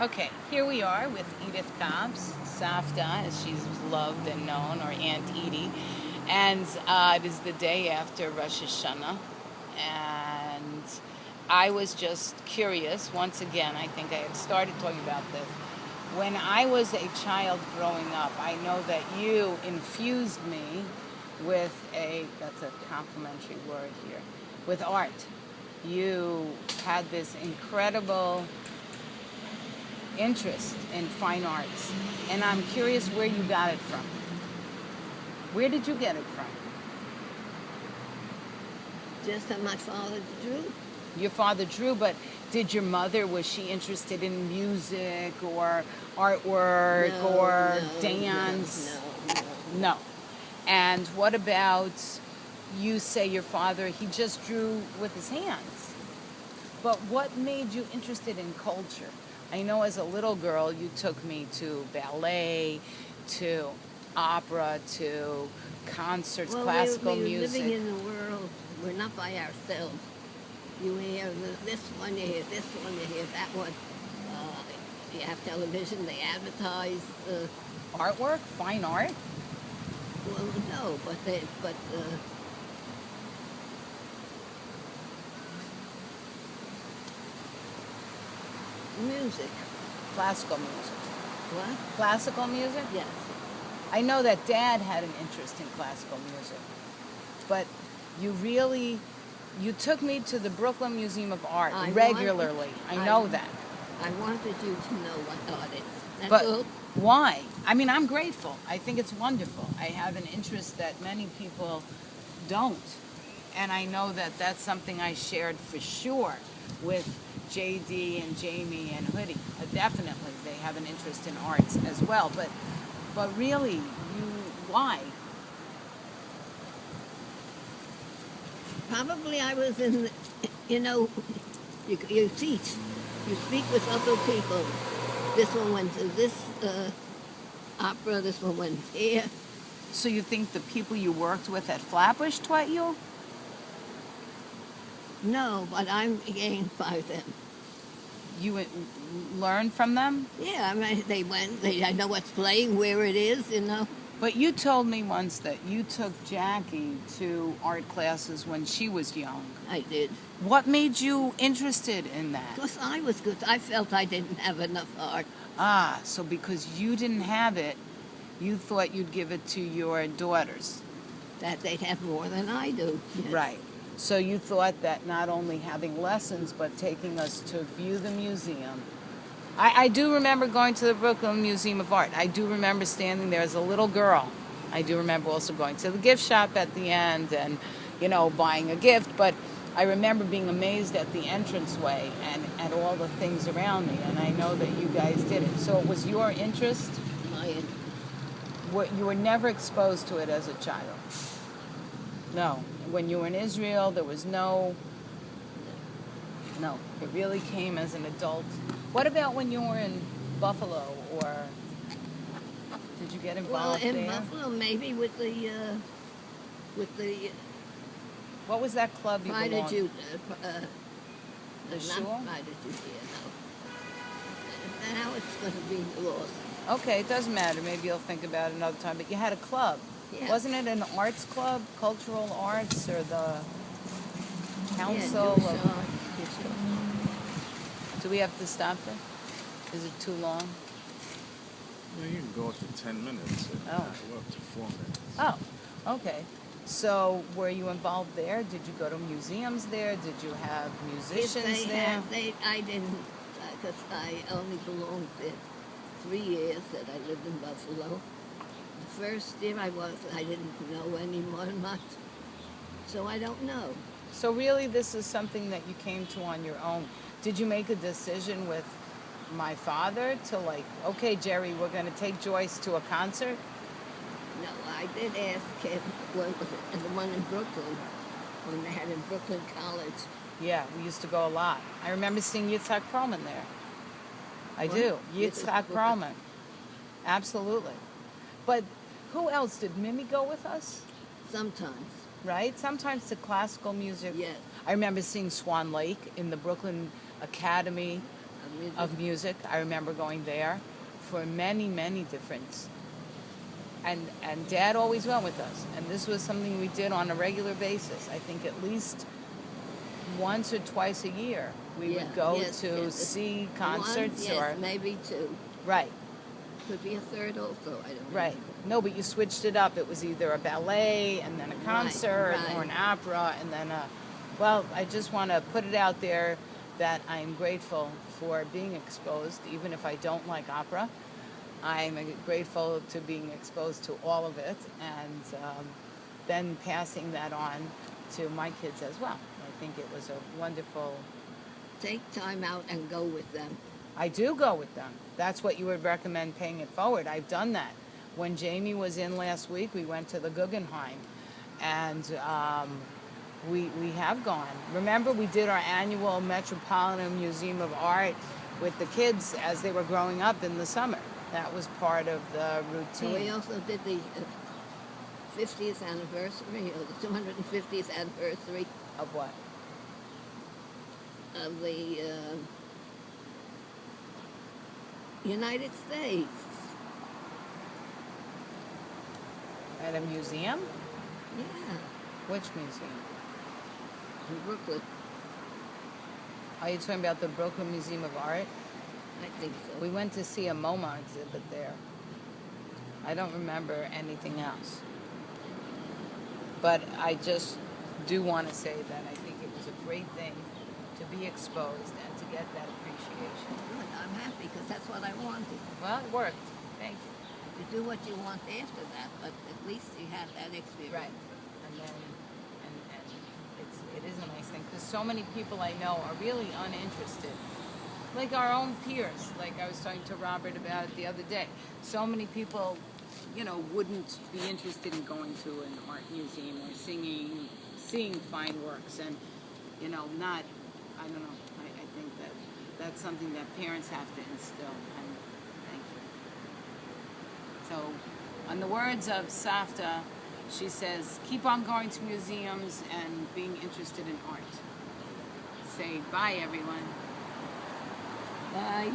Okay, here we are with Edith Cobbs, Savta, as she's loved and known, or Aunt Edie. And it is the day after Rosh Hashanah. And I was just curious, once again, I think I had started talking about this. When I was a child growing up, I know that you infused me with that's a complimentary word here, with art. You had this incredible interest in fine arts, and I'm curious where you got it from. Where did you get it from? Just that my father drew. Your father drew, but did your mother, was she interested in music or artwork or dance? No. And what about, you say your father, he just drew with his hands. But what made you interested in culture? I know as a little girl you took me to ballet, to opera, to concerts, classical music. We're living in the world. We're not by ourselves. You hear this one, you hear this one, you hear that one. You have television, they advertise. Artwork? Fine art? Well, no, but music. Classical music. What? Classical music? Yes. I know that Dad had an interest in classical music, but you took me to the Brooklyn Museum of Art regularly. I know that. I wanted you to know what art is. But why? I mean, I'm grateful. I think it's wonderful. I have an interest that many people don't. And I know that that's something I shared for sure with JD and Jamie and Hoodie. Definitely, they have an interest in arts as well. But really, why? Probably I was in, you teach. You speak with other people. This one went to this opera, this one went here. So you think the people you worked with at Flatbush taught you? No, but I'm gained by them. You learned from them? Yeah, I mean, I know what's playing, where it is, But you told me once that you took Jackie to art classes when she was young. I did. What made you interested in that? Because I was good. I felt I didn't have enough art. Ah, so because you didn't have it, you thought you'd give it to your daughters. That they'd have more than I do. Yes. Right. So you thought that not only having lessons, but taking us to view the museum. I do remember going to the Brooklyn Museum of Art. I do remember standing there as a little girl. I do remember also going to the gift shop at the end and, buying a gift. But I remember being amazed at the entranceway and at all the things around me. And I know that you guys did it. So it was your interest? My interest. You were never exposed to it as a child? No. When you were in Israel, there was no, it really came as an adult. What about when you were in Buffalo, or did you get involved there? Well, in Buffalo, maybe with the what was that club you belonged to? The Shul? Not Pride of Judea, no. Now it's going to be lost. Okay, it doesn't matter. Maybe you'll think about it another time. But you had a club. Yeah. Wasn't it an arts club, cultural arts, or the council? Do we have to stop there? Is it too long? No, you can go up to 10 minutes. Oh. Go up to 4 minutes. Oh, okay. So were you involved there? Did you go to museums there? Did you have musicians there? I didn't, because I only belonged there 3 years that I lived in Buffalo. The first year I didn't know anyone much, so I don't know. So really this is something that you came to on your own. Did you make a decision with my father to okay, Jerry, we're going to take Joyce to a concert? No, I did ask him, the one in Brooklyn, when they had in Brooklyn College. Yeah, we used to go a lot. I remember seeing Yitzhak Perlman there. I do. Yitzhak Perlman. Absolutely. But who else? Did Mimi go with us? Sometimes. Right? Sometimes to classical music. Yes. I remember seeing Swan Lake in the Brooklyn Academy music. of music. I remember going there for many, many different. And Dad always went with us, and this was something we did on a regular basis. I think at least once or twice a year we would go to see concerts One, yes, or maybe two. right. Could be a third also. I don't Right. remember. No, but you switched it up. It was either a ballet and then a concert right. or an opera and then a. Well, I just want to put it out there that I'm grateful for being exposed, even if I don't like opera. I'm grateful to being exposed to all of it and then passing that on to my kids as well. I think it was a wonderful. Take time out and go with them. I do go with them. That's what you would recommend paying it forward. I've done that. When Jamie was in last week, we went to the Guggenheim, and we have gone. Remember, we did our annual Metropolitan Museum of Art with the kids as they were growing up in the summer. That was part of the So we routine. also did the 50th anniversary, or the 250th anniversary Of what? of the United States. At a museum? Yeah, Which museum? in Brooklyn. Are you talking about the Brooklyn Museum of Art? I think so. We went to see a MoMA exhibit there. I don't remember anything else. But I just do want to say that I think it was a great thing to be exposed and to get that appreciation. Good. I'm happy because that's what I wanted. Well, it worked. Thank you. You do what you want after that, but at least you had that experience. Right. And then, and it is a nice thing because so many people I know are really uninterested. Like our own peers, like I was talking to Robert about it the other day. So many people, wouldn't be interested in going to an art museum or seeing fine works and, not, I don't know, I think that's something that parents have to instill. And thank you. So, on the words of Savta, she says, keep on going to museums and being interested in art. Say bye, everyone. Bye.